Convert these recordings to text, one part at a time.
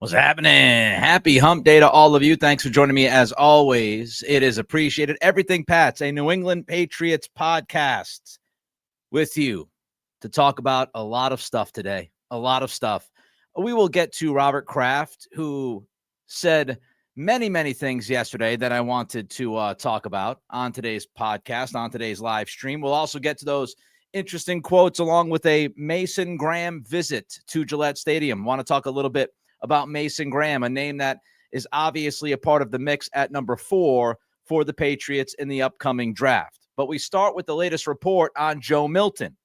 What's happening? Happy hump day to all of you. Thanks for joining me as always. It is appreciated. Everything Pats, a New England Patriots podcast with you to talk about a lot of stuff today. A lot of stuff. We will get to Robert Kraft, who said many things yesterday that I wanted to talk about on today's podcast, on today's live stream. We'll also get to those interesting quotes along with a Mason Graham visit to Gillette Stadium. Want to talk a little bit about Mason Graham, a name that is obviously a part of the mix at number 4 for the Patriots in the upcoming draft. But we start with the latest report on Joe Milton.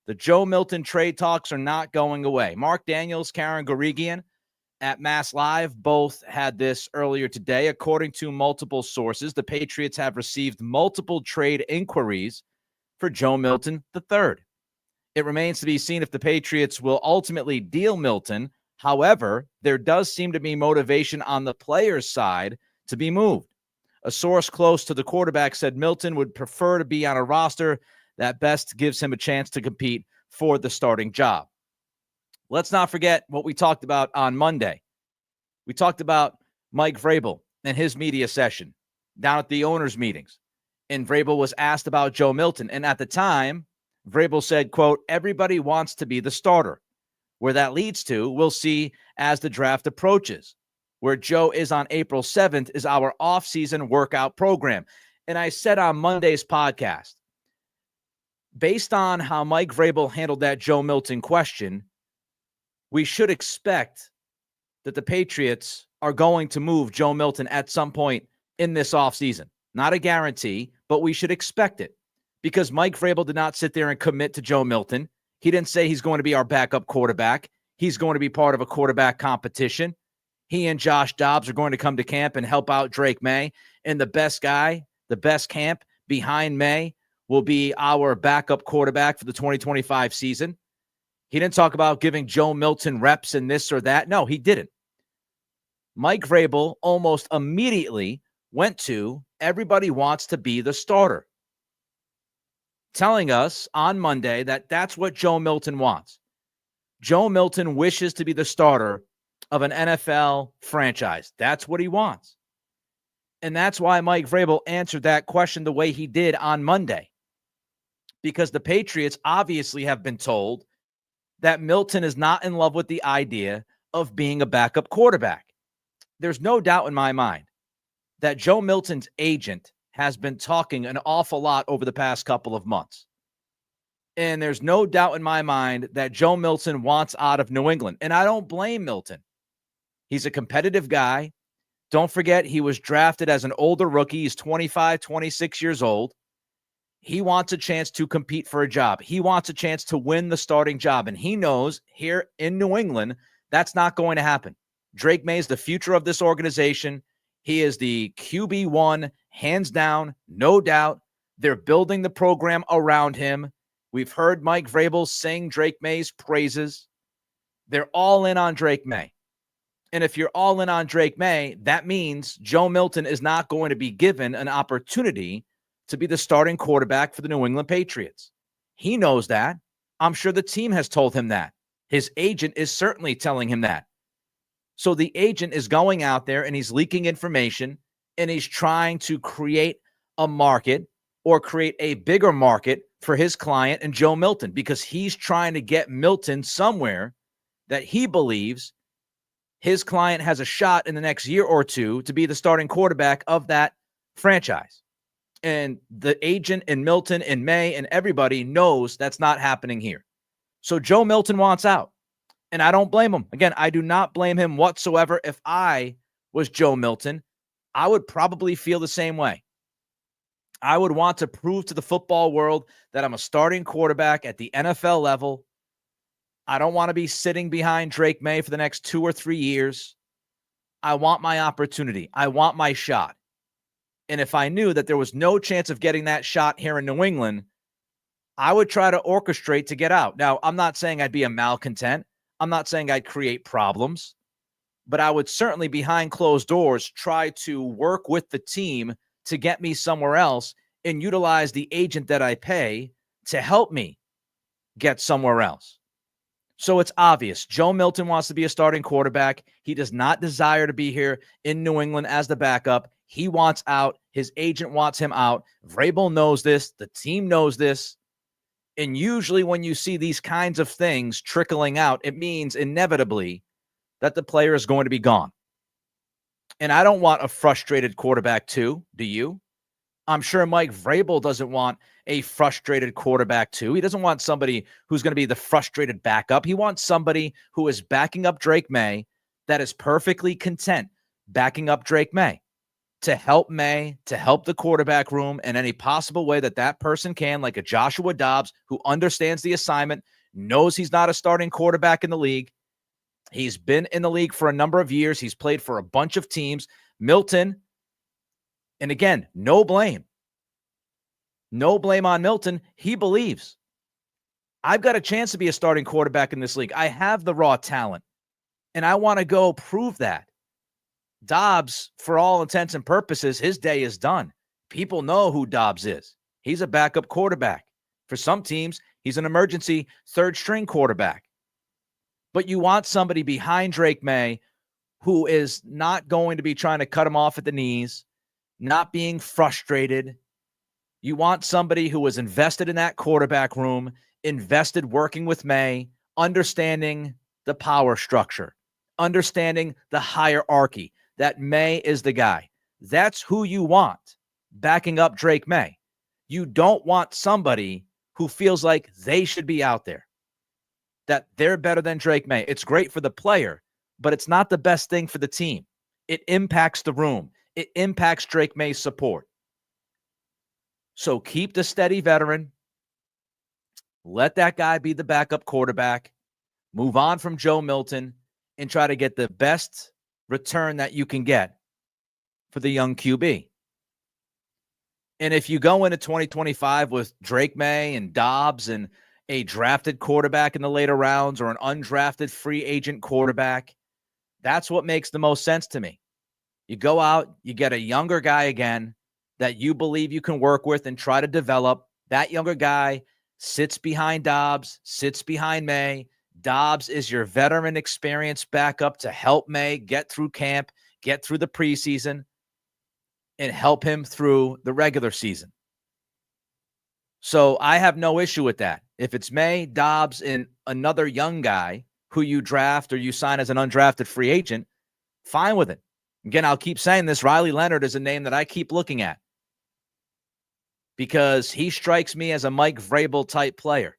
The Joe Milton trade talks are not going away. Mark Daniels, Karen Gorigian at Mass Live both had this earlier today. According to multiple sources, the Patriots have received multiple trade inquiries for Joe Milton III. It remains to be seen if the Patriots will ultimately deal Milton. However, there does seem to be motivation on the player's side to be moved. A source close to the quarterback said Milton would prefer to be on a roster that best gives him a chance to compete for the starting job. Let's not forget what we talked about on Monday. We talked about Mike Vrabel and his media session down at the owners' meetings. And Vrabel was asked about Joe Milton. And at the time, Vrabel said, quote, everybody wants to be the starter. Where that leads to, we'll see as the draft approaches. Where Joe is on April 7th is our offseason workout program. And I said on Monday's podcast, based on how Mike Vrabel handled that Joe Milton question, we should expect that the Patriots are going to move Joe Milton at some point in this offseason. Not a guarantee, but we should expect it. Because Mike Vrabel did not sit there and commit to Joe Milton. He didn't say he's going to be our backup quarterback. He's going to be part of a quarterback competition. He and Josh Dobbs are going to come to camp and help out Drake May. And the best guy, the best camp behind May will be our backup quarterback for the 2025 season. He didn't talk about giving Joe Milton reps and this or that. No, he didn't. Mike Vrabel almost immediately went to everybody wants to be the starter, telling us on Monday that that's what Joe Milton wants. Joe Milton wishes to be the starter of an NFL franchise. That's what he wants. And that's why Mike Vrabel answered that question the way he did on Monday. Because the Patriots obviously have been told that Milton is not in love with the idea of being a backup quarterback. There's no doubt in my mind that Joe Milton's agent has been talking an awful lot over the past couple of months. And there's no doubt in my mind that Joe Milton wants out of New England. And I don't blame Milton. He's a competitive guy. Don't forget, he was drafted as an older rookie. He's 25, 26 years old. He wants a chance to compete for a job. He wants a chance to win the starting job. And he knows here in New England, that's not going to happen. Drake May is the future of this organization. He is the QB1, hands down, no doubt. They're building the program around him. We've heard Mike Vrabel sing Drake May's praises. They're all in on Drake May. And if you're all in on Drake May, that means Joe Milton is not going to be given an opportunity to be the starting quarterback for the New England Patriots. He knows that. I'm sure the team has told him that. His agent is certainly telling him that. So the agent is going out there and he's leaking information and he's trying to create a market or create a bigger market for his client and Joe Milton, because he's trying to get Milton somewhere that he believes his client has a shot in the next year or two to be the starting quarterback of that franchise. And the agent and Milton and May and everybody knows that's not happening here. So Joe Milton wants out. And I don't blame him. Again, I do not blame him whatsoever. If I was Joe Milton, I would probably feel the same way. I would want to prove to the football world that I'm a starting quarterback at the NFL level. I don't want to be sitting behind Drake May for the next 2 or 3 years. I want my opportunity. I want my shot. And if I knew that there was no chance of getting that shot here in New England, I would try to orchestrate to get out. Now, I'm not saying I'd be a malcontent. I'm not saying I'd create problems, but I would certainly behind closed doors try to work with the team to get me somewhere else and utilize the agent that I pay to help me get somewhere else. So it's obvious. Joe Milton wants to be a starting quarterback. He does not desire to be here in New England as the backup. He wants out. His agent wants him out. Vrabel knows this. The team knows this. And usually when you see these kinds of things trickling out, it means inevitably that the player is going to be gone. And I don't want a frustrated quarterback too. Do you? I'm sure Mike Vrabel doesn't want a frustrated quarterback too. He doesn't want somebody who's going to be the frustrated backup. He wants somebody who is backing up Drake May that is perfectly content backing up Drake May, to help the quarterback room in any possible way that that person can, like a Joshua Dobbs who understands the assignment, knows he's not a starting quarterback in the league. He's been in the league for a number of years. He's played for a bunch of teams. Milton, and again, no blame. No blame on Milton. He believes, I've got a chance to be a starting quarterback in this league. I have the raw talent, and I want to go prove that. Dobbs, for all intents and purposes, his day is done. People know who Dobbs is. He's a backup quarterback. For some teams, he's an emergency third-string quarterback. But you want somebody behind Drake May who is not going to be trying to cut him off at the knees, not being frustrated. You want somebody who was invested in that quarterback room, invested working with May, understanding the power structure, understanding the hierarchy, that May is the guy. That's who you want backing up Drake May. You don't want somebody who feels like they should be out there, that they're better than Drake May. It's great for the player, but it's not the best thing for the team. It impacts the room. It impacts Drake May's support. So keep the steady veteran. Let that guy be the backup quarterback. Move on from Joe Milton and try to get the best return that you can get for the young QB. And if you go into 2025 with Drake May and Dobbs and a drafted quarterback in the later rounds or an undrafted free agent quarterback, that's what makes the most sense to me. You go out, you get a younger guy again that you believe you can work with and try to develop. That younger guy sits behind Dobbs, sits behind May. Dobbs is your veteran experienced backup to help May get through camp, get through the preseason, and help him through the regular season. So I have no issue with that. If it's May, Dobbs, and another young guy who you draft or you sign as an undrafted free agent, fine with it. Again, I'll keep saying this. Riley Leonard is a name that I keep looking at because he strikes me as a Mike Vrabel type player.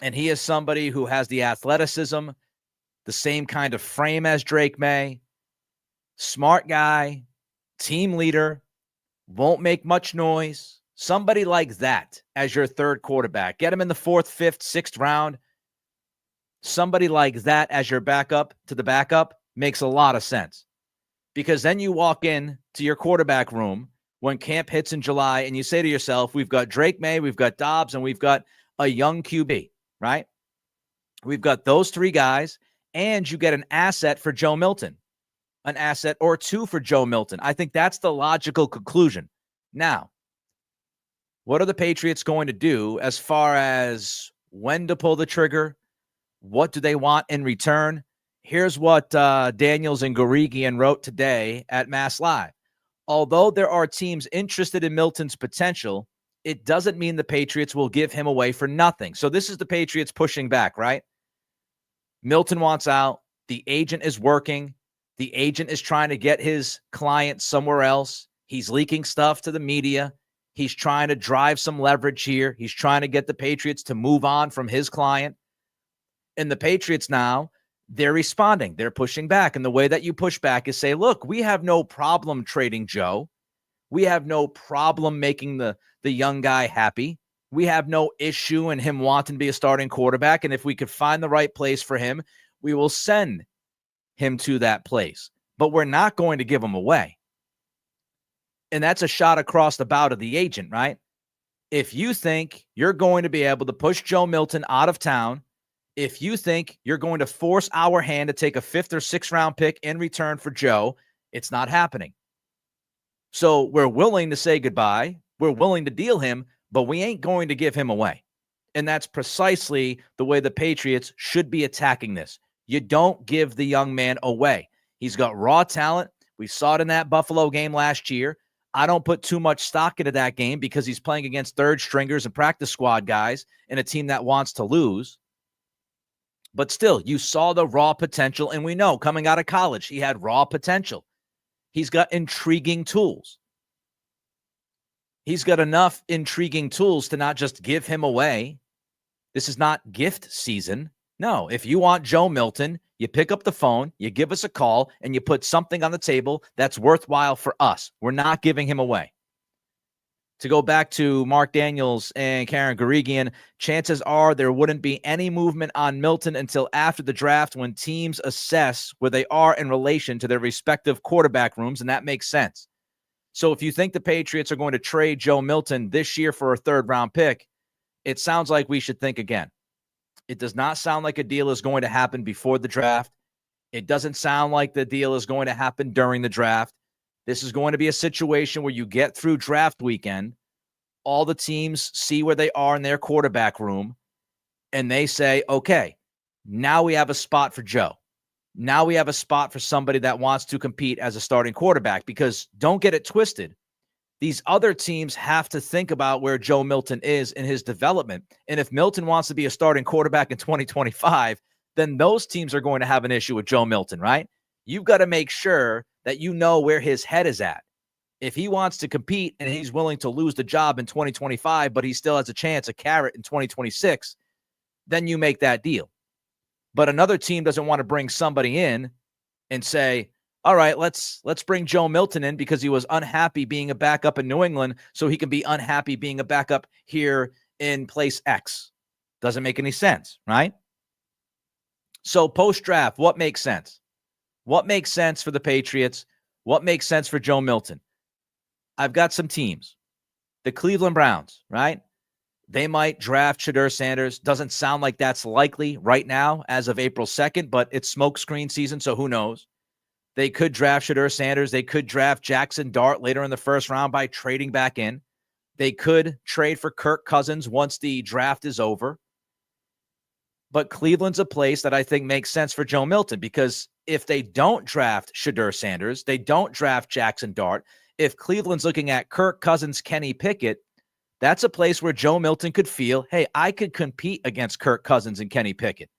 And he is somebody who has the athleticism, the same kind of frame as Drake May, smart guy, team leader, won't make much noise. Somebody like that as your third quarterback. Get him in the 4th, 5th, 6th round. Somebody like that as your backup to the backup makes a lot of sense. Because then you walk in to your quarterback room when camp hits in July and you say to yourself, we've got Drake May, we've got Dobbs, and we've got a young QB, right? We've got those three guys, and you get an asset for Joe Milton, an asset or two for Joe Milton. I think that's the logical conclusion. Now, what are the Patriots going to do as far as when to pull the trigger? What do they want in return? Here's what Daniels and Gorigian wrote today at Mass Live. Although there are teams interested in Milton's potential, it doesn't mean the Patriots will give him away for nothing. So this is the Patriots pushing back, right? Milton wants out. The agent is working. The agent is trying to get his client somewhere else. He's leaking stuff to the media. He's trying to drive some leverage here. He's trying to get the Patriots to move on from his client. And the Patriots now, they're responding. They're pushing back. And the way that you push back is say, look, we have no problem trading Joe. We have no problem making the young guy happy. We have no issue in him wanting to be a starting quarterback. And if we could find the right place for him, we will send him to that place. But we're not going to give him away. And that's a shot across the bow to the agent, right? If you think you're going to be able to push Joe Milton out of town, if you think you're going to force our hand to take a 5th or 6th round pick in return for Joe, it's not happening. So we're willing to say goodbye. We're willing to deal him, but we ain't going to give him away. And that's precisely the way the Patriots should be attacking this. You don't give the young man away. He's got raw talent. We saw it in that Buffalo game last year. I don't put too much stock into that game because he's playing against third stringers and practice squad guys in a team that wants to lose. But still, you saw the raw potential, and we know coming out of college, he had raw potential. He's got intriguing tools. He's got enough intriguing tools to not just give him away. This is not gift season. No, if you want Joe Milton, you pick up the phone, you give us a call, and you put something on the table that's worthwhile for us. We're not giving him away. To go back to Mark Daniels and Karen Garigian, chances are there wouldn't be any movement on Milton until after the draft when teams assess where they are in relation to their respective quarterback rooms, and that makes sense. So if you think the Patriots are going to trade Joe Milton this year for a third-round pick, it sounds like we should think again. It does not sound like a deal is going to happen before the draft. It doesn't sound like the deal is going to happen during the draft. This is going to be a situation where you get through draft weekend, all the teams see where they are in their quarterback room, and they say, okay, now we have a spot for Joe. Now we have a spot for somebody that wants to compete as a starting quarterback, because don't get it twisted. These other teams have to think about where Joe Milton is in his development. And if Milton wants to be a starting quarterback in 2025, then those teams are going to have an issue with Joe Milton, right? You've got to make sure that you know where his head is at. If he wants to compete and he's willing to lose the job in 2025, but he still has a chance, a carrot in 2026, then you make that deal. But another team doesn't want to bring somebody in and say, all right, let's bring Joe Milton in because he was unhappy being a backup in New England, so he can be unhappy being a backup here in place X. Doesn't make any sense, right? So post-draft, what makes sense? What makes sense for the Patriots? What makes sense for Joe Milton? I've got some teams. The Cleveland Browns, right? They might draft Shedeur Sanders. Doesn't sound like that's likely right now as of April 2nd, but it's smokescreen season, so who knows? They could draft Shedeur Sanders. They could draft Jackson Dart later in the first round by trading back in. They could trade for Kirk Cousins once the draft is over. But Cleveland's a place that I think makes sense for Joe Milton, because if they don't draft Shedeur Sanders, they don't draft Jackson Dart, if Cleveland's looking at Kirk Cousins, Kenny Pickett, that's a place where Joe Milton could feel, hey, I could compete against Kirk Cousins and Kenny Pickett.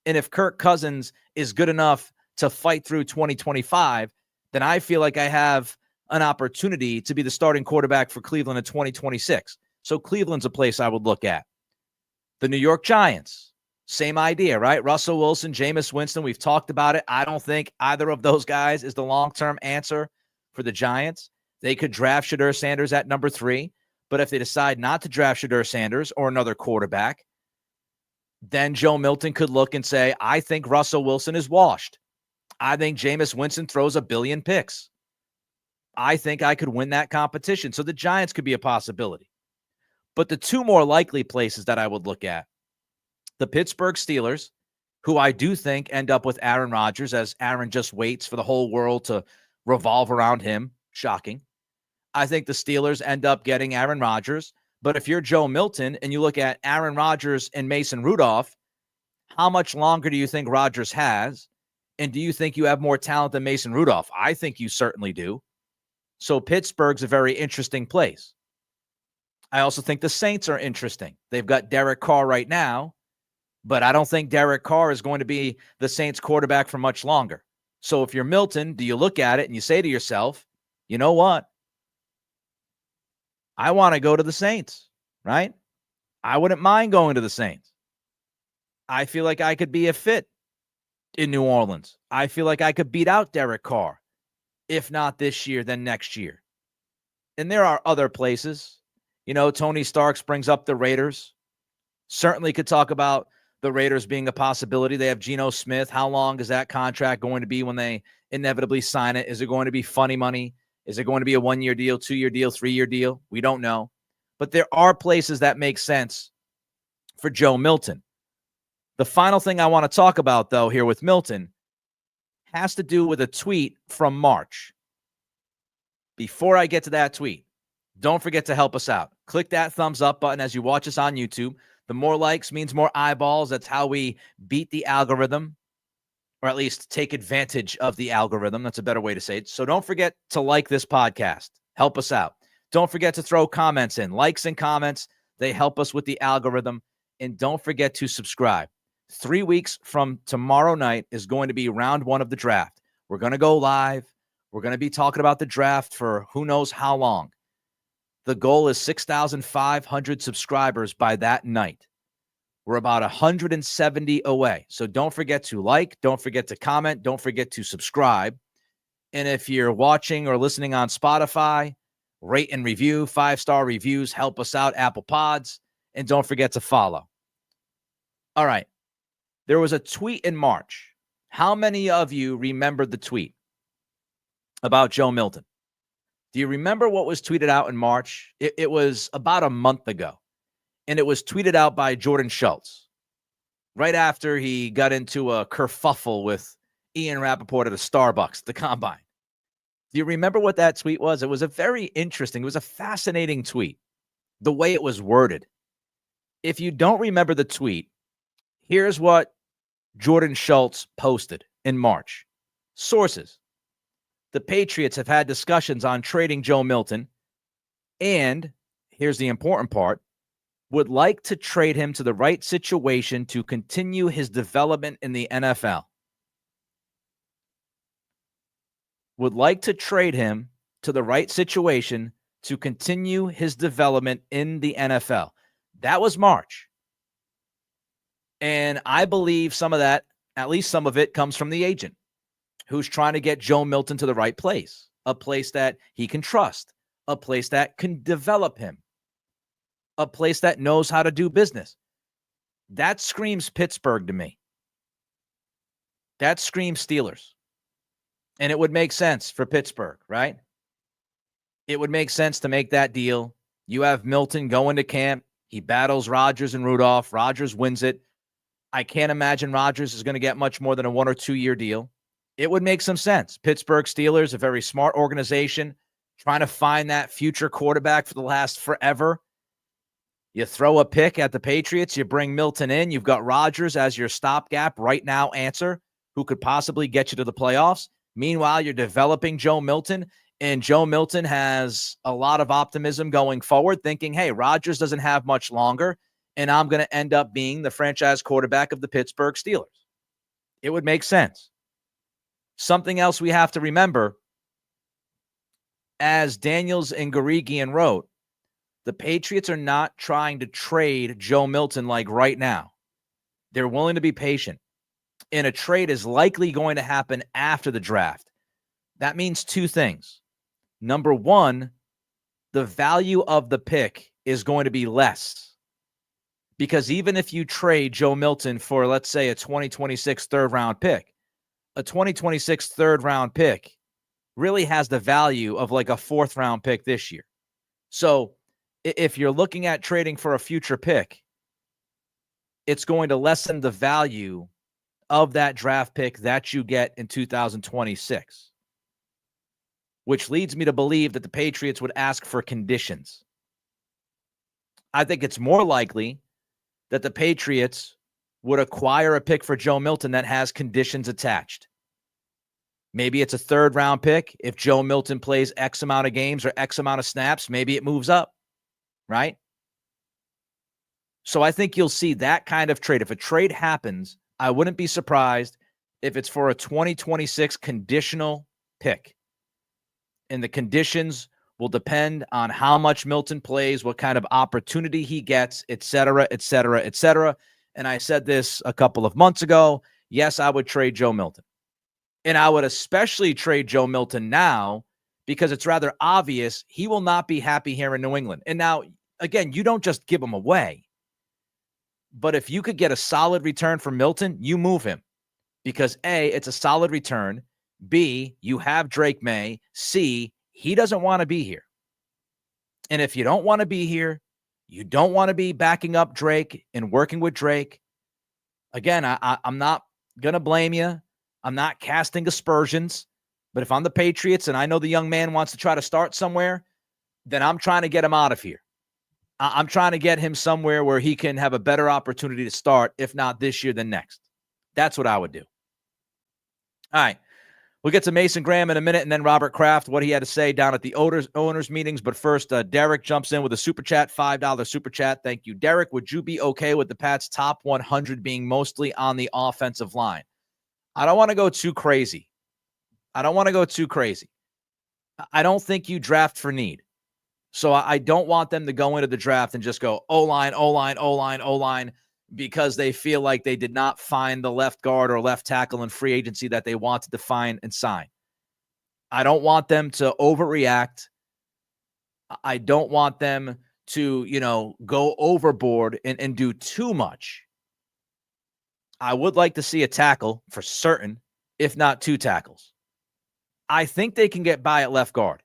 And if Kirk Cousins is good enough to fight through 2025, then I feel like I have an opportunity to be the starting quarterback for Cleveland in 2026. So Cleveland's a place I would look at. The New York Giants, same idea, right? Russell Wilson, Jameis Winston, we've talked about it. I don't think either of those guys is the long-term answer for the Giants. They could draft Shedeur Sanders at number 3, but if they decide not to draft Shedeur Sanders or another quarterback, then Joe Milton could look and say, I think Russell Wilson is washed. I think Jameis Winston throws a billion picks. I think I could win that competition. So the Giants could be a possibility. But the two more likely places that I would look at, the Pittsburgh Steelers, who I do think end up with Aaron Rodgers, as Aaron just waits for the whole world to revolve around him. Shocking. I think the Steelers end up getting Aaron Rodgers. But if you're Joe Milton and you look at Aaron Rodgers and Mason Rudolph, how much longer do you think Rodgers has? And do you think you have more talent than Mason Rudolph? I think you certainly do. So Pittsburgh's a very interesting place. I also think the Saints are interesting. They've got Derek Carr right now, but I don't think Derek Carr is going to be the Saints quarterback for much longer. So if you're Milton, do you look at it and you say to yourself, you know what? I want to go to the Saints, right? I wouldn't mind going to the Saints. I feel like I could be a fit in New Orleans. I feel like I could beat out Derek Carr. If not this year, then next year. And there are other places. You know, Tony Starks brings up the Raiders. Certainly could talk about the Raiders being a possibility. They have Geno Smith. How long is that contract going to be when they inevitably sign it? Is it going to be funny money? Is it going to be a 1-year deal, 2-year deal, 3-year deal? We don't know. But there are places that make sense for Joe Milton. The final thing I want to talk about, though, here with Milton has to do with a tweet from March. Before I get to that tweet, don't forget to help us out. Click that thumbs up button as you watch us on YouTube. The more likes means more eyeballs. That's how we beat the algorithm, or at least take advantage of the algorithm. That's a better way to say it. So don't forget to like this podcast. Help us out. Don't forget to throw comments in. Likes and comments, they help us with the algorithm. And don't forget to subscribe. 3 weeks from tomorrow night is going to be round 1 of the draft. We're going to go live. We're going to be talking about the draft for who knows how long. The goal is 6,500 subscribers by that night. We're about 170 away. So don't forget to like, don't forget to comment, don't forget to subscribe. And if you're watching or listening on Spotify, rate and review. 5-star reviews help us out, Apple Pods. And don't forget to follow. All right. There was a tweet in March. How many of you remembered the tweet about Joe Milton? Do you remember what was tweeted out in March? It was about a month ago, and it was tweeted out by Jordan Schultz right after he got into a kerfuffle with Ian Rappaport at a Starbucks, the Combine. Do you remember what that tweet was? It was a very interesting, it was a fascinating tweet, the way it was worded. If you don't remember the tweet, here's what Jordan Schultz posted in March. Sources: the Patriots have had discussions on trading Joe Milton, and here's the important part, would like to trade him to the right situation to continue his development in the NFL. Would like to trade him to the right situation to continue his development in the NFL. That was March. And I believe some of that, at least some of it, comes from the agent who's trying to get Joe Milton to the right place, a place that he can trust, a place that can develop him, a place that knows how to do business. That screams Pittsburgh to me. That screams Steelers. And it would make sense for Pittsburgh, right? It would make sense to make that deal. You have Milton going to camp. He battles Rodgers and Rudolph. Rodgers wins it. I can't imagine Rodgers is going to get much more than a 1 or 2 year deal. It would make some sense. Pittsburgh Steelers, a very smart organization, trying to find that future quarterback for the last forever. You throw a pick at the Patriots, you bring Milton in, you've got Rodgers as your stopgap right now answer, who could possibly get you to the playoffs. Meanwhile, you're developing Joe Milton, and Joe Milton has a lot of optimism going forward, thinking, hey, Rodgers doesn't have much longer, and I'm going to end up being the franchise quarterback of the Pittsburgh Steelers. It would make sense. Something else we have to remember, as Daniels and Garigian wrote, the Patriots are not trying to trade Joe Milton like right now. They're willing to be patient. And a trade is likely going to happen after the draft. That means 2 things. Number 1, the value of the pick is going to be less. Because even if you trade Joe Milton for, let's say, a 2026 third-round pick, a 2026 third-round pick really has the value of like a 4th-round pick this year. So if you're looking at trading for a future pick, it's going to lessen the value of that draft pick that you get in 2026, which leads me to believe that the Patriots would ask for conditions. I think it's more likely that the Patriots would acquire a pick for Joe Milton that has conditions attached. Maybe it's a 3rd-round pick. If Joe Milton plays X amount of games or X amount of snaps, maybe it moves up, right? So I think you'll see that kind of trade. If a trade happens, I wouldn't be surprised if it's for a 2026 conditional pick. And the conditions will depend on how much Milton plays, what kind of opportunity he gets, et cetera, et cetera, et cetera. And I said this a couple of months ago. Yes, I would trade Joe Milton. And I would especially trade Joe Milton now because it's rather obvious he will not be happy here in New England. And now, again, you don't just give him away. But if you could get a solid return for Milton, you move him. Because A, it's a solid return. B, you have Drake May. C, he doesn't want to be here. And if you don't want to be here, you don't want to be backing up Drake and working with Drake. Again, I'm not going to blame you. I'm not casting aspersions. But if I'm the Patriots and I know the young man wants to try to start somewhere, then I'm trying to get him out of here. I'm trying to get him somewhere where he can have a better opportunity to start, if not this year, then next. That's what I would do. All right. We'll get to Mason Graham in a minute, and then Robert Kraft, what he had to say down at the owners meetings. But first, Derek jumps in with a super chat, $5 super chat. Thank you, Derek. Would you be okay with the Pats' top 100 being mostly on the offensive line? I don't want to go too crazy. I don't think you draft for need. So I don't want them to go into the draft and just go O-line, O-line, O-line, O-line, because they feel like they did not find the left guard or left tackle in free agency that they wanted to find and sign. I don't want them to overreact. I don't want them to, go overboard and do too much. I would like to see a tackle for certain, if not 2 tackles. I think they can get by at left guard.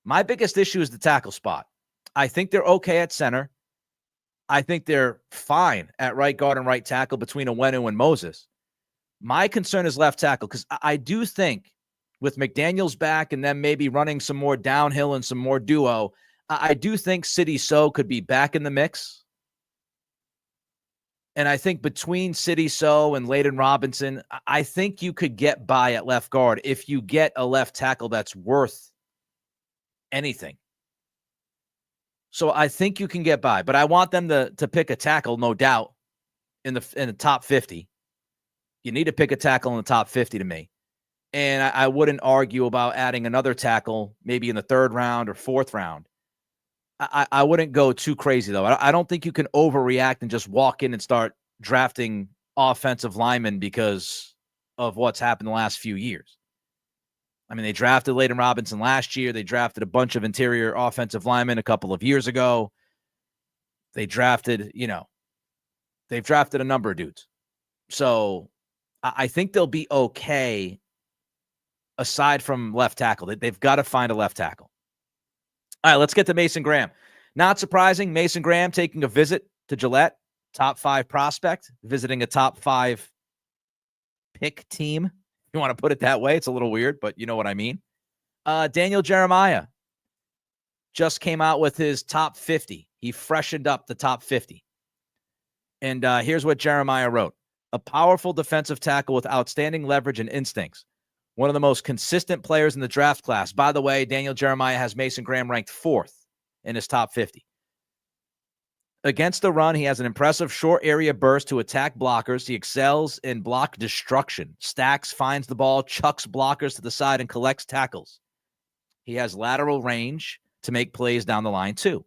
My biggest issue is the tackle spot. I think they're okay at center. I think they're fine at right guard and right tackle between Onwenu and Moses. My concern is left tackle, because I do think with McDaniels back and then maybe running some more downhill and some more duo, I do think Sidy Sow could be back in the mix. And I think between Sidy Sow and Layden Robinson, I think you could get by at left guard if you get a left tackle that's worth anything. So I think you can get by, but I want them to pick a tackle, no doubt, in the top 50. You need to pick a tackle in the top 50 to me. And I wouldn't argue about adding another tackle maybe in the 3rd round or 4th round. I wouldn't go too crazy, though. I don't think you can overreact and just walk in and start drafting offensive linemen because of what's happened the last few years. I mean, they drafted Layden Robinson last year. They drafted a bunch of interior offensive linemen a couple of years ago. They drafted, they've drafted a number of dudes. So I think they'll be okay aside from left tackle. They've got to find a left tackle. All right, let's get to Mason Graham. Not surprising, Mason Graham taking a visit to Gillette, top 5 prospect, visiting a top 5 pick team. You want to put it that way. It's a little weird, but you know what I mean. Daniel Jeremiah just came out with his top 50. He freshened up the top 50. And here's what Jeremiah wrote. A powerful defensive tackle with outstanding leverage and instincts. One of the most consistent players in the draft class. By the way, Daniel Jeremiah has Mason Graham ranked 4th in his top 50. Against the run, he has an impressive short area burst to attack blockers. He excels in block destruction. Stacks, finds the ball, chucks blockers to the side, and collects tackles. He has lateral range to make plays down the line, too.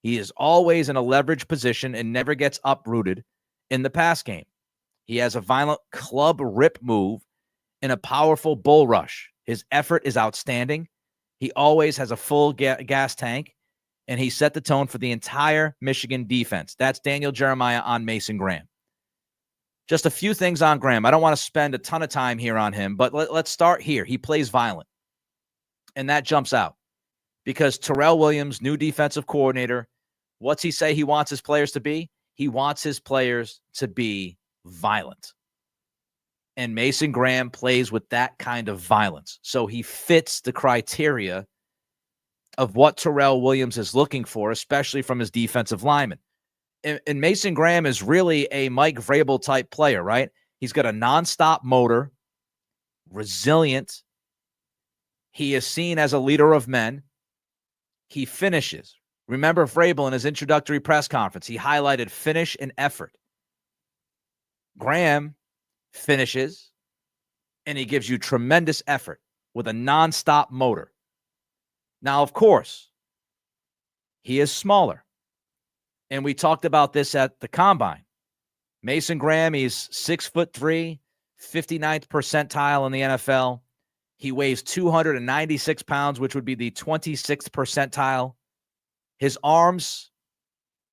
He is always in a leverage position and never gets uprooted in the pass game. He has a violent club rip move and a powerful bull rush. His effort is outstanding. He always has a full gas tank, and he set the tone for the entire Michigan defense. That's Daniel Jeremiah on Mason Graham. Just a few things on Graham. I don't want to spend a ton of time here on him, but let's start here. He plays violent, and that jumps out because Terrell Williams, new defensive coordinator, what's he say he wants his players to be? He wants his players to be violent. And Mason Graham plays with that kind of violence. So he fits the criteria of what Terrell Williams is looking for, especially from his defensive lineman. And Mason Graham is really a Mike Vrabel type player, right? He's got a nonstop motor, resilient. He is seen as a leader of men. He finishes. Remember Vrabel in his introductory press conference, he highlighted finish and effort. Graham finishes, and he gives you tremendous effort with a nonstop motor. Now, of course, he is smaller, and we talked about this at the Combine. Mason Graham, he's 6'3", 59th percentile in the NFL. He weighs 296 pounds, which would be the 26th percentile. His arms,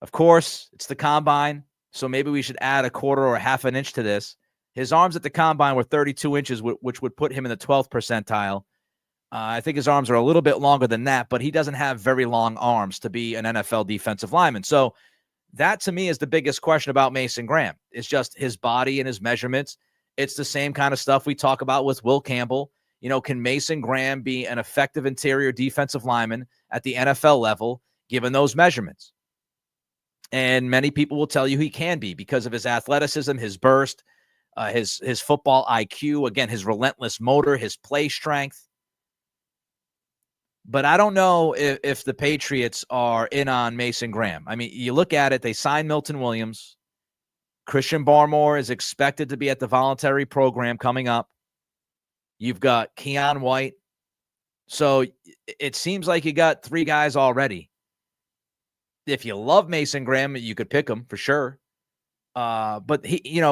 of course, it's the Combine, so maybe we should add a quarter or a half an inch to this. His arms at the Combine were 32 inches, which would put him in the 12th percentile. I think his arms are a little bit longer than that, but he doesn't have very long arms to be an NFL defensive lineman. So that, to me, is the biggest question about Mason Graham. It's just his body and his measurements. It's the same kind of stuff we talk about with Will Campbell. Can Mason Graham be an effective interior defensive lineman at the NFL level, given those measurements? And many people will tell you he can be because of his athleticism, his burst, his football IQ, again, his relentless motor, his play strength. But I don't know if the Patriots are in on Mason Graham. I mean, you look at it, they signed Milton Williams. Christian Barmore is expected to be at the voluntary program coming up. You've got Keon White. So it seems like you got three guys already. If you love Mason Graham, you could pick him for sure. But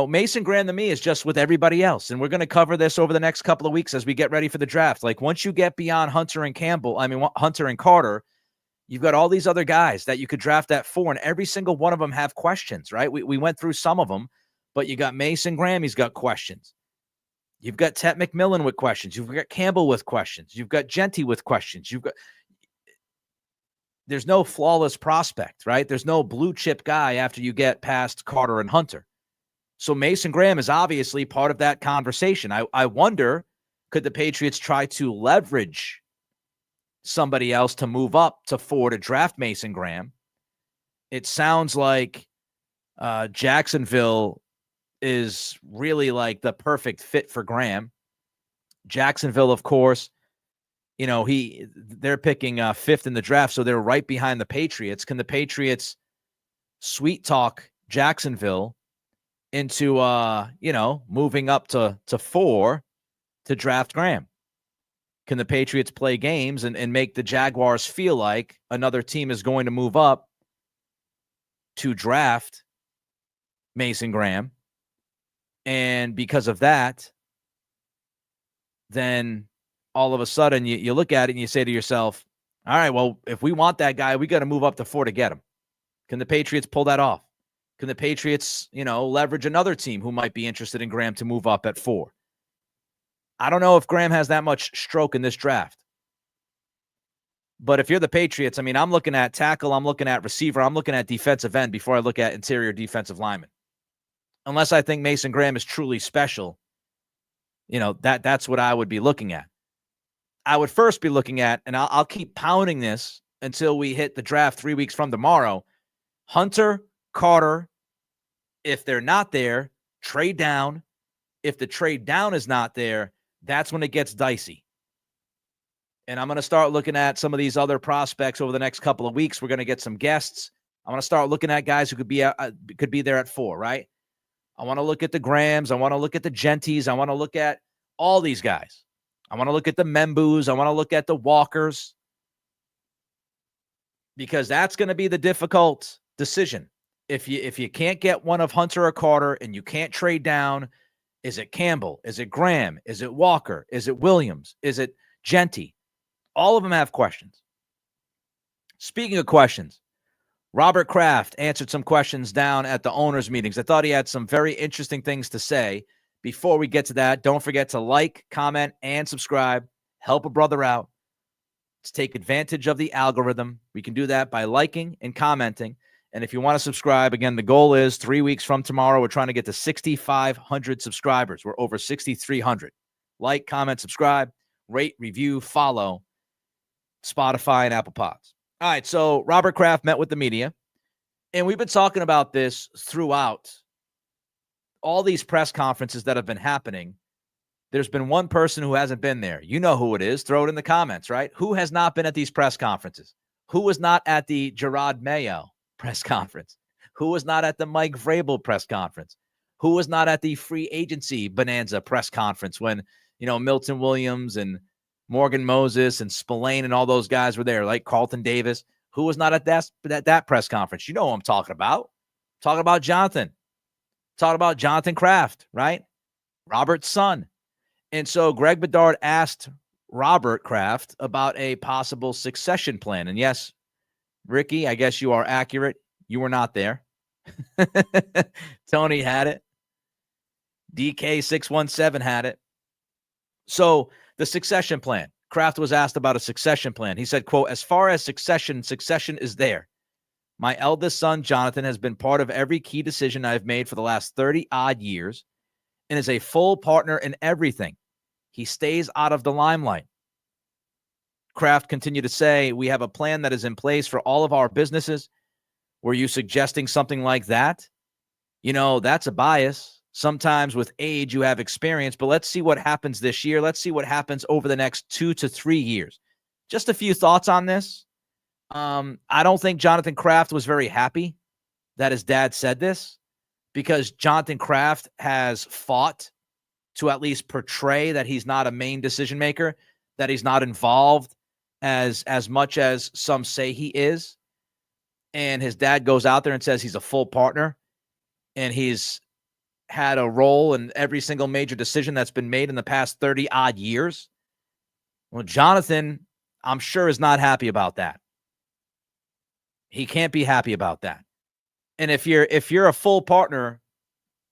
Mason Graham to me is just with everybody else. And we're going to cover this over the next couple of weeks as we get ready for the draft. Like once you get beyond Hunter and Carter, you've got all these other guys that you could draft at 4, and every single one of them have questions, right? We went through some of them, but you got Mason Graham. He's got questions. You've got Tet McMillan with questions. You've got Campbell with questions. You've got Genty with questions. There's no flawless prospect, right? There's no blue chip guy after you get past Carter and Hunter. So Mason Graham is obviously part of that conversation. I wonder, could the Patriots try to leverage somebody else to move up to 4 to draft Mason Graham? It sounds like Jacksonville is really like the perfect fit for Graham. Jacksonville, of course, they're picking 5th in the draft, so they're right behind the Patriots. Can the Patriots sweet talk Jacksonville into moving up to 4 to draft Graham? Can the Patriots play games and make the Jaguars feel like another team is going to move up to draft Mason Graham? And because of that, then all of a sudden you look at it and you say to yourself, all right, well, if we want that guy, we got to move up to 4 to get him. Can the Patriots pull that off? Can the Patriots, leverage another team who might be interested in Graham to move up at 4? I don't know if Graham has that much stroke in this draft. But if you're the Patriots, I mean, I'm looking at tackle, I'm looking at receiver, I'm looking at defensive end before I look at interior defensive lineman. Unless I think Mason Graham is truly special, that's what I would be looking at. I would first be looking at, and I'll keep pounding this until we hit the draft 3 weeks from tomorrow, Hunter, Carter. If they're not there, trade down. If the trade down is not there, that's when it gets dicey. And I'm going to start looking at some of these other prospects over the next couple of weeks. We're going to get some guests. I'm going to start looking at guys who could be there at 4, right? I want to look at the Grahams. I want to look at the Genties. I want to look at all these guys. I want to look at the Membus. I want to look at the Walkers. Because that's going to be the difficult decision. If you can't get one of Hunter or Carter and you can't trade down, is it Campbell? Is it Graham? Is it Walker? Is it Williams? Is it Genty? All of them have questions. Speaking of questions, Robert Kraft answered some questions down at the owners' meetings. I thought he had some very interesting things to say. Before we get to that, don't forget to like, comment, and subscribe. Help a brother out. Let's take advantage of the algorithm. We can do that by liking and commenting. And if you want to subscribe, again, the goal is 3 weeks from tomorrow, we're trying to get to 6,500 subscribers. We're over 6,300. Like, comment, subscribe, rate, review, follow Spotify and Apple Pods. All right, so Robert Kraft met with the media, and we've been talking about this throughout all these press conferences that have been happening. There's been one person who hasn't been there. You know who it is. Throw it in the comments, right? Who has not been at these press conferences? Who was not at the Gerard Mayo press conference? Who was not at the Mike Vrabel press conference? Who was not at the free agency bonanza press conference when, Milton Williams and Morgan Moses and Spillane and all those guys were there, like Carlton Davis? Who was not at that press conference? You know who I'm talking about. Talking about Jonathan. Talking about Jonathan Kraft, right? Robert's son. And so Greg Bedard asked Robert Kraft about a possible succession plan. And yes, Ricky, I guess you are accurate. You were not there. Tony had it. DK617 had it. So the succession plan. Kraft was asked about a succession plan. He said, quote, as far as succession is there. My eldest son, Jonathan, has been part of every key decision I've made for the last 30-odd years and is a full partner in everything. He stays out of the limelight. Kraft continued to say, we have a plan that is in place for all of our businesses. Were you suggesting something like that? That's a bias. Sometimes with age, you have experience, but let's see what happens this year. Let's see what happens over the next 2 to 3 years. Just a few thoughts on this. I don't think Jonathan Kraft was very happy that his dad said this, because Jonathan Kraft has fought to at least portray that he's not a main decision maker, that he's not involved as much as some say he is. And his dad goes out there and says he's a full partner, and he's had a role in every single major decision that's been made in the past 30 odd years. Well, Jonathan, I'm sure, is not happy about that. He can't be happy about that. And if you're a full partner,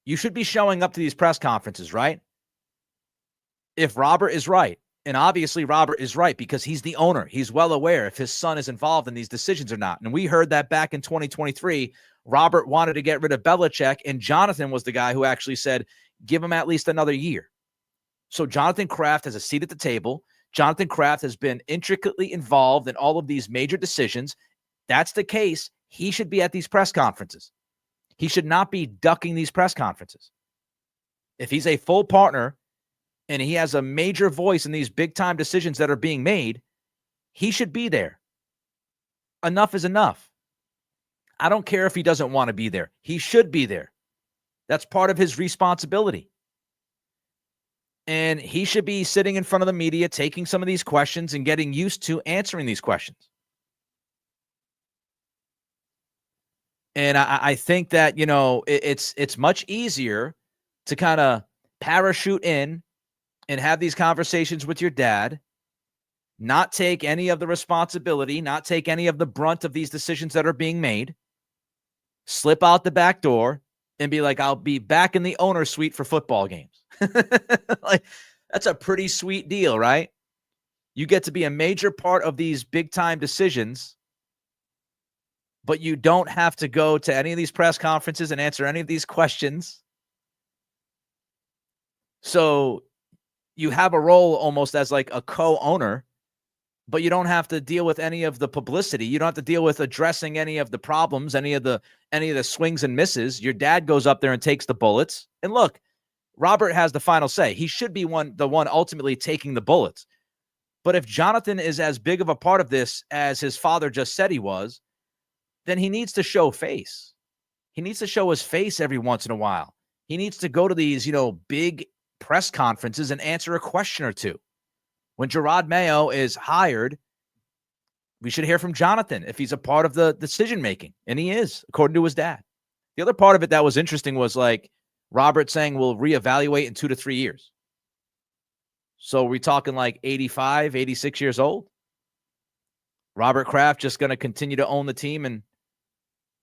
you should be showing up to these press conferences, right? If Robert is right, and obviously Robert is right because he's the owner, he's well aware if his son is involved in these decisions or not. And we heard that back in 2023, Robert wanted to get rid of Belichick, and Jonathan was the guy who actually said, give him at least another year. So Jonathan Kraft has a seat at the table. Jonathan Kraft has been intricately involved in all of these major decisions. That's the case. He should be at these press conferences. He should not be ducking these press conferences. If he's a full partner and he has a major voice in these big-time decisions that are being made, he should be there. Enough is enough. I don't care if he doesn't want to be there. He should be there. That's part of his responsibility. And he should be sitting in front of the media, taking some of these questions and getting used to answering these questions. And I think that, it's much easier to kind of parachute in and have these conversations with your dad, not take any of the responsibility, not take any of the brunt of these decisions that are being made, slip out the back door and be like, I'll be back in the owner's suite for football games. Like, that's a pretty sweet deal, right? You get to be a major part of these big time decisions, but you don't have to go to any of these press conferences and answer any of these questions. So you have a role almost as like a co-owner, but you don't have to deal with any of the publicity. You don't have to deal with addressing any of the problems, any of the swings and misses. Your dad goes up there and takes the bullets. And look, Robert has the final say. He should be the one ultimately taking the bullets. But if Jonathan is as big of a part of this as his father just said he was, then he needs to show face. He needs to show his face every once in a while. He needs to go to these, big press conferences and answer a question or two. When Gerard Mayo is hired, we should hear from Jonathan if he's a part of the decision-making. And he is, according to his dad. The other part of it that was interesting was like Robert saying we'll reevaluate in 2 to 3 years. So are we talking like 85, 86 years old? Robert Kraft just going to continue to own the team and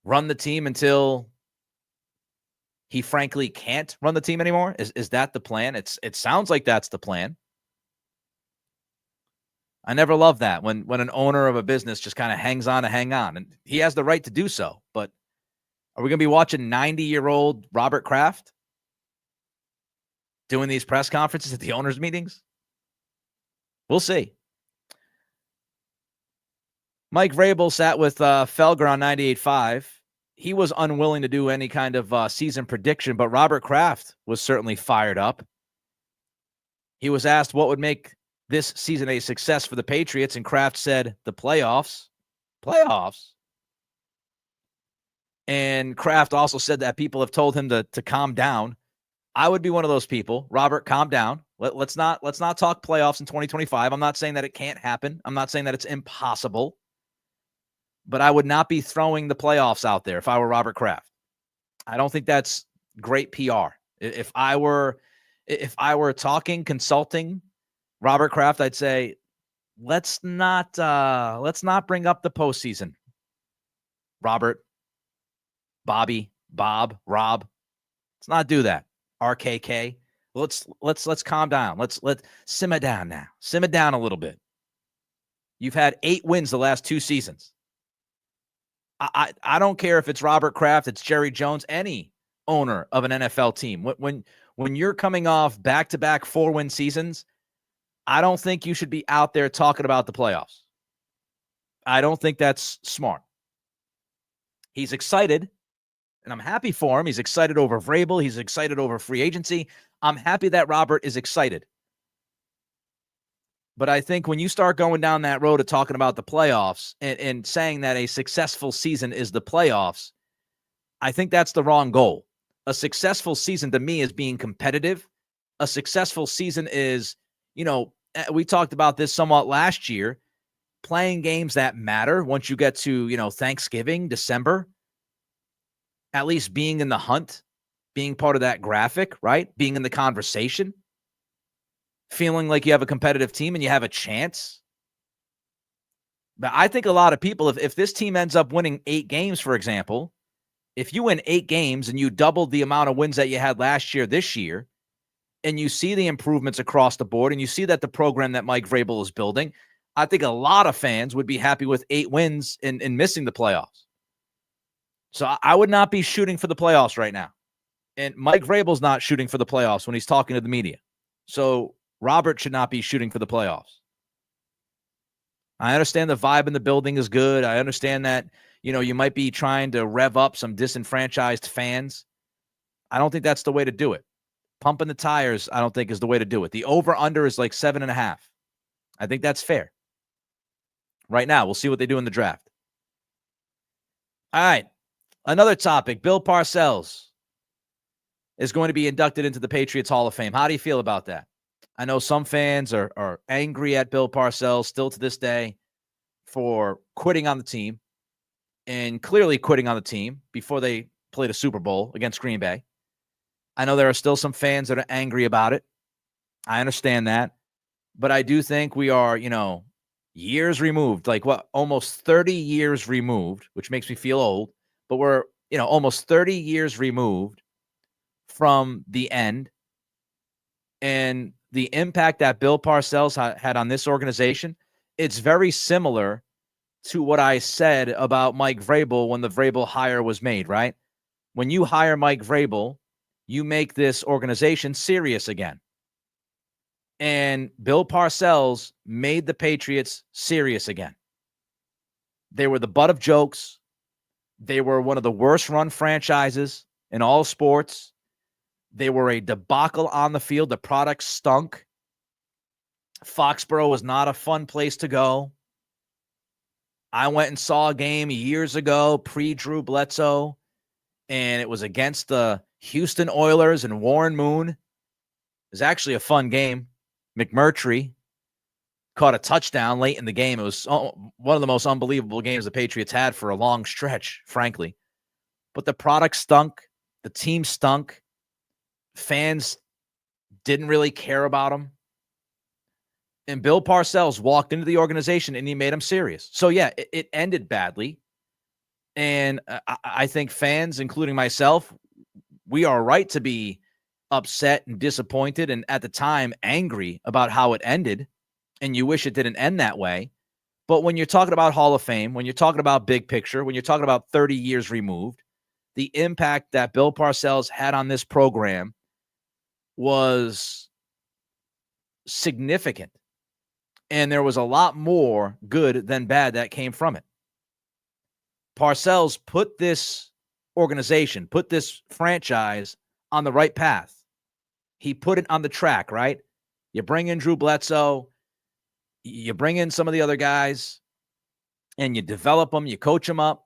run the team until he frankly can't run the team anymore? Is that the plan? It sounds like that's the plan. I never love that when an owner of a business just kind of hangs on to hang on. And he has the right to do so. But are we going to be watching 90-year-old Robert Kraft doing these press conferences at the owners' meetings? We'll see. Mike Vrabel sat with Felger on 98.5. He was unwilling to do any kind of season prediction, but Robert Kraft was certainly fired up. He was asked what would make this season a success for the Patriots, and Kraft said the playoffs. Playoffs? And Kraft also said that people have told him to calm down. I would be one of those people. Robert, calm down. Let's not talk playoffs in 2025. I'm not saying that it can't happen. I'm not saying that it's impossible. But I would not be throwing the playoffs out there if I were Robert Kraft. I don't think that's great PR. If I were consulting Robert Kraft, I'd say, let's not bring up the postseason. Robert, Bobby, Bob, Rob, let's not do that. RKK, let's calm down. Let's simmer down now. Simmer down a little bit. You've had 8 wins the last 2 seasons. I don't care if it's Robert Kraft, it's Jerry Jones, any owner of an NFL team. When you're coming off back-to-back 4-win seasons, I don't think you should be out there talking about the playoffs. I don't think that's smart. He's excited, and I'm happy for him. He's excited over Vrabel. He's excited over free agency. I'm happy that Robert is excited. But I think when you start going down that road of talking about the playoffs and saying that a successful season is the playoffs, I think that's the wrong goal. A successful season to me is being competitive. A successful season is, we talked about this somewhat last year, playing games that matter once you get to, Thanksgiving, December, at least being in the hunt, being part of that graphic, right? Being in the conversation, feeling like you have a competitive team and you have a chance. But I think a lot of people, if this team ends up winning 8 games, for example, if you win 8 games and you doubled the amount of wins that you had last year this year, and you see the improvements across the board, and you see that the program that Mike Vrabel is building, I think a lot of fans would be happy with 8 wins and missing the playoffs. So I would not be shooting for the playoffs right now. And Mike Vrabel's not shooting for the playoffs when he's talking to the media. So Robert should not be shooting for the playoffs. I understand the vibe in the building is good. I understand that, you might be trying to rev up some disenfranchised fans. I don't think that's the way to do it. Pumping the tires, I don't think is the way to do it. The over-under is like 7.5. I think that's fair. Right now, we'll see what they do in the draft. All right. Another topic, Bill Parcells is going to be inducted into the Patriots Hall of Fame. How do you feel about that? I know some fans are angry at Bill Parcells still to this day for quitting on the team and clearly quitting on the team before they played a Super Bowl against Green Bay. I know there are still some fans that are angry about it. I understand that. But I do think we are, years removed, almost 30 years removed, which makes me feel old. But we're, almost 30 years removed from the end. And the impact that Bill Parcells had on this organization, it's very similar to what I said about Mike Vrabel when the Vrabel hire was made, right? When you hire Mike Vrabel, you make this organization serious again. And Bill Parcells made the Patriots serious again. They were the butt of jokes. They were one of the worst run franchises in all sports. They were a debacle on the field. The product stunk. Foxborough was not a fun place to go. I went and saw a game years ago, pre-Drew Bledsoe, and it was against the Houston Oilers and Warren Moon. It was actually a fun game. McMurtry caught a touchdown late in the game. It was one of the most unbelievable games the Patriots had for a long stretch, frankly. But the product stunk. The team stunk. Fans didn't really care about them. And Bill Parcells walked into the organization and he made them serious. So, yeah, it ended badly. And I think fans, including myself, we are right to be upset and disappointed and at the time angry about how it ended. And you wish it didn't end that way. But when you're talking about Hall of Fame, when you're talking about big picture, when you're talking about 30 years removed, the impact that Bill Parcells had on this program was significant. And there was a lot more good than bad that came from it. Parcells put this organization, put this franchise on the right path. He put it on the track, right? You bring in Drew Bledsoe, you bring in some of the other guys, and you develop them, you coach them up.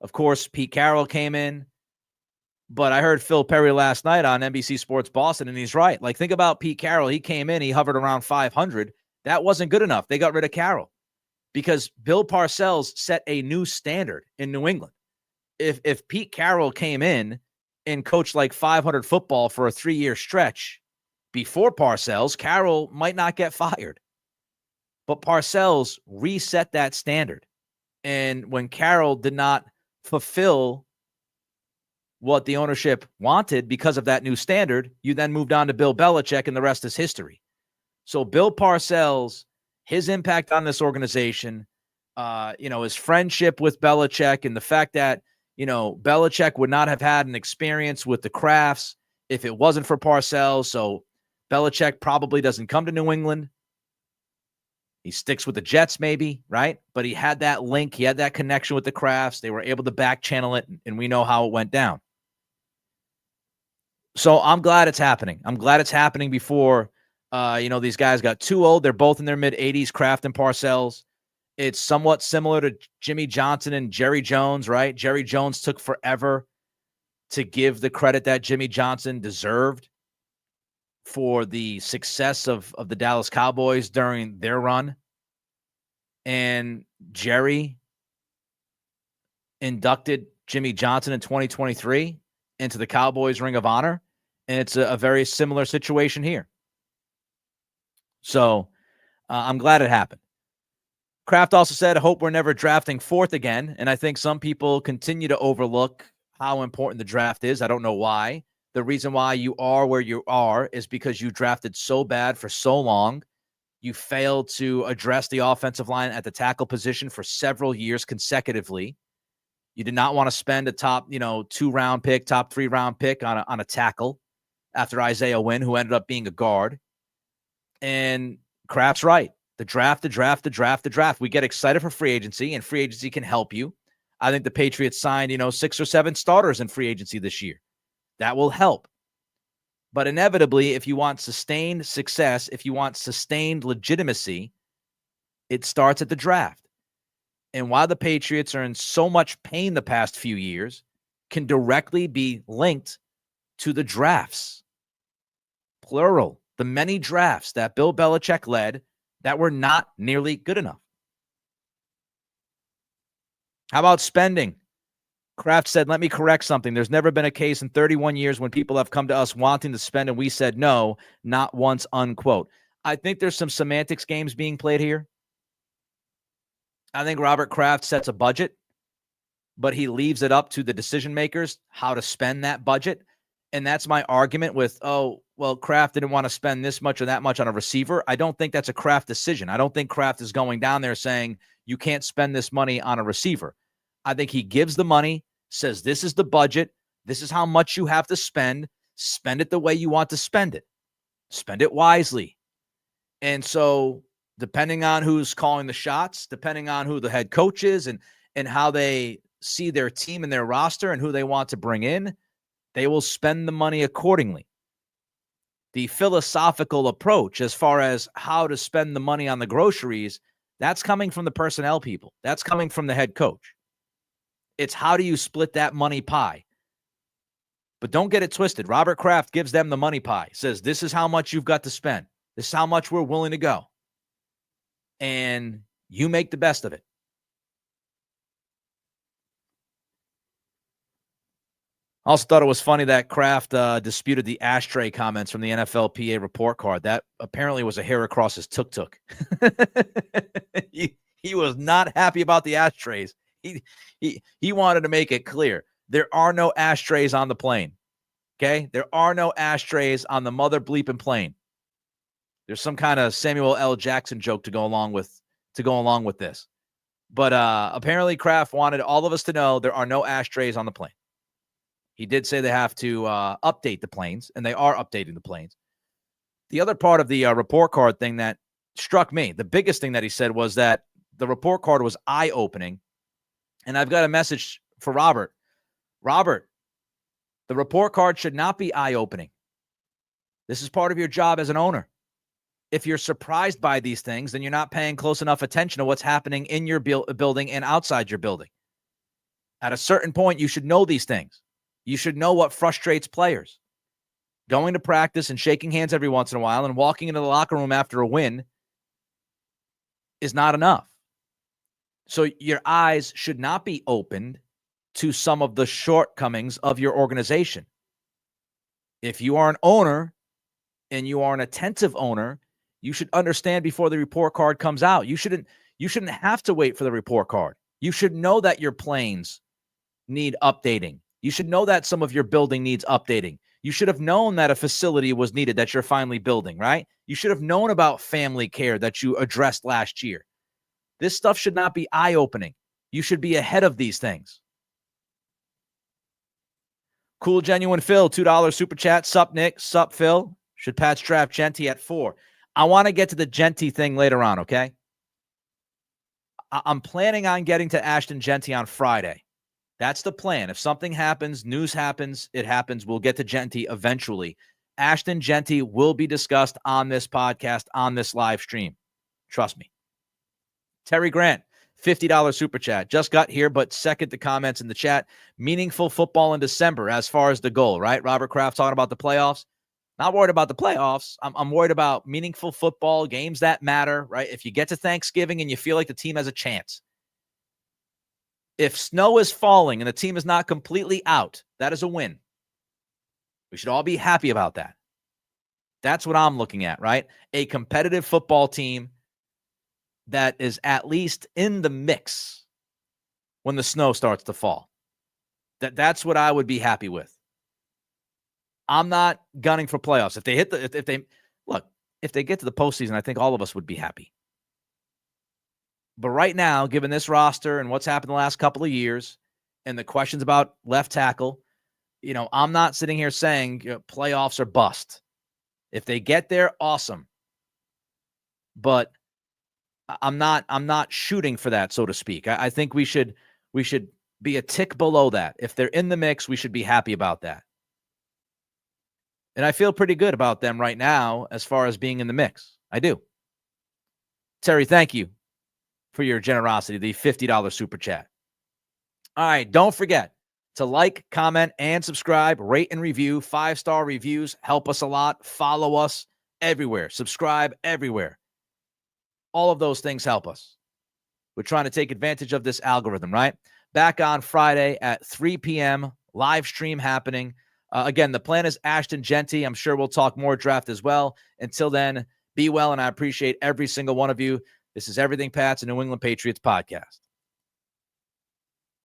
Of course, Pete Carroll came in. But I heard Phil Perry last night on NBC Sports Boston, and he's right. Think about Pete Carroll. He came in, he hovered around 500. That wasn't good enough. They got rid of Carroll because Bill Parcells set a new standard in New England. If Pete Carroll came in and coached 500 football for a 3-year stretch before Parcells, Carroll might not get fired. But Parcells reset that standard. And when Carroll did not fulfill what the ownership wanted because of that new standard, you then moved on to Bill Belichick, and the rest is history. So Bill Parcells, his impact on this organization, his friendship with Belichick, and the fact that, Belichick would not have had an experience with the Krafts if it wasn't for Parcells. So Belichick probably doesn't come to New England. He sticks with the Jets maybe, right? But he had that link. He had that connection with the Krafts. They were able to back channel it, and we know how it went down. So I'm glad it's happening. I'm glad it's happening before, these guys got too old. They're both in their mid-80s, Kraft and Parcells. It's somewhat similar to Jimmy Johnson and Jerry Jones, right? Jerry Jones took forever to give the credit that Jimmy Johnson deserved for the success of the Dallas Cowboys during their run. And Jerry inducted Jimmy Johnson in 2023 into the Cowboys Ring of Honor. And it's a very similar situation here. So I'm glad it happened. Kraft also said, I hope we're never drafting fourth again. And I think some people continue to overlook how important the draft is. I don't know why. The reason why you are where you are is because you drafted so bad for so long. You failed to address the offensive line at the tackle position for several years consecutively. You did not want to spend a top, 2-round pick, top 3-round pick on a tackle after Isaiah Wynn, who ended up being a guard. And Kraft's right. The draft. We get excited for free agency, and free agency can help you. I think the Patriots signed, 6 or 7 starters in free agency this year. That will help. But inevitably, if you want sustained success, if you want sustained legitimacy, it starts at the draft. And why the Patriots are in so much pain the past few years can directly be linked to the drafts. Plural. The many drafts that Bill Belichick led that were not nearly good enough. How about spending? Kraft said, let me correct something. There's never been a case in 31 years when people have come to us wanting to spend and we said no, not once, unquote. I think there's some semantics games being played here. I think Robert Kraft sets a budget, but he leaves it up to the decision makers how to spend that budget. And that's my argument with, Kraft didn't want to spend this much or that much on a receiver. I don't think that's a Kraft decision. I don't think Kraft is going down there saying you can't spend this money on a receiver. I think he gives the money, says this is the budget, this is how much you have to spend it the way you want to spend it. Spend it wisely. And so depending on who's calling the shots, depending on who the head coach is and how they see their team and their roster and who they want to bring in, they will spend the money accordingly. The philosophical approach as far as how to spend the money on the groceries, that's coming from the personnel people. That's coming from the head coach. It's how do you split that money pie? But don't get it twisted. Robert Kraft gives them the money pie, says this is how much you've got to spend. This is how much we're willing to go. And you make the best of it. Also thought it was funny that Kraft disputed the ashtray comments from the NFLPA report card. That apparently was a hair across his tuk-tuk. He was not happy about the ashtrays. He wanted to make it clear. There are no ashtrays on the plane. Okay? There are no ashtrays on the mother bleeping plane. There's some kind of Samuel L. Jackson joke to go along with this. But apparently Kraft wanted all of us to know there are no ashtrays on the plane. He did say they have to update the planes, and they are updating the planes. The other part of the report card thing that struck me, the biggest thing that he said was that the report card was eye-opening. And I've got a message for Robert. Robert, the report card should not be eye-opening. This is part of your job as an owner. If you're surprised by these things, then you're not paying close enough attention to what's happening in your building and outside your building. At a certain point, you should know these things. You should know what frustrates players. Going to practice and shaking hands every once in a while and walking into the locker room after a win is not enough. So your eyes should not be opened to some of the shortcomings of your organization. If you are an owner and you are an attentive owner, you should understand before the report card comes out. You shouldn't have to wait for the report card. You should know that your planes need updating. You should know that some of your building needs updating. You should have known that a facility was needed that you're finally building, right? You should have known about family care that you addressed last year. This stuff should not be eye-opening. You should be ahead of these things. Cool Genuine Phil, $2 super chat. Sup, Nick? Sup, Phil? Should Pats draft Genty at 4? I want to get to the Genty thing later on, okay? I'm planning on getting to Ashton Genty on Friday. That's the plan. If something happens, news happens, it happens. We'll get to Genty eventually. Ashton Genty will be discussed on this podcast, on this live stream. Trust me. Terry Grant, $50 super chat. Just got here, but second to comments in the chat. Meaningful football in December as far as the goal, right? Robert Kraft talking about the playoffs. Not worried about the playoffs. I'm worried about meaningful football, games that matter, right? If you get to Thanksgiving and you feel like the team has a chance. If snow is falling and the team is not completely out, that is a win. We should all be happy about that. That's what I'm looking at, right? A competitive football team that is at least in the mix when the snow starts to fall. That's what I would be happy with. I'm not gunning for playoffs. If they hit if they get to the postseason, I think all of us would be happy. But right now, given this roster and what's happened the last couple of years and the questions about left tackle, I'm not sitting here saying playoffs are bust. If they get there, awesome. But I'm not shooting for that, so to speak. I think we should be a tick below that. If they're in the mix, we should be happy about that. And I feel pretty good about them right now as far as being in the mix. I do. Terry, thank you for your generosity, the $50 super chat. All right, don't forget to like, comment, and subscribe, rate and review. 5-star reviews help us a lot. Follow us everywhere. Subscribe everywhere. All of those things help us. We're trying to take advantage of this algorithm, right? Back on Friday at 3 p.m., live stream happening. Again, the plan is Ashton Genty. I'm sure we'll talk more draft as well. Until then, be well, and I appreciate every single one of you. This is Everything Pats, a New England Patriots podcast.